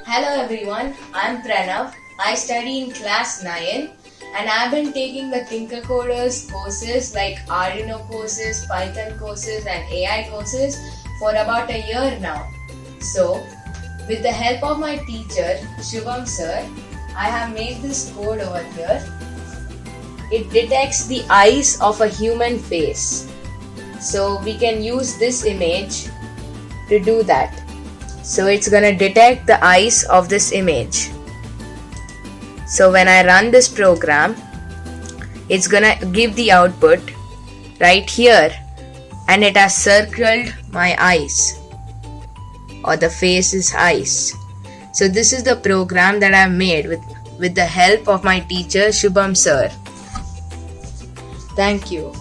Hello everyone, I'm Pranav. I study in class 9 and I've been taking the TinkerCoders courses like Arduino courses, Python courses and AI courses for about a year now. So, with the help of my teacher, Shubham sir, I have made this code over here. It detects the eyes of a human face. So, we can use this image to do that. So, it's gonna detect the eyes of this image. So, when I run this program, it's gonna give the output right here, and it has circled my eyes, or the face's eyes. So this is the program that I've made with the help of my teacher Shubham sir. Thank you.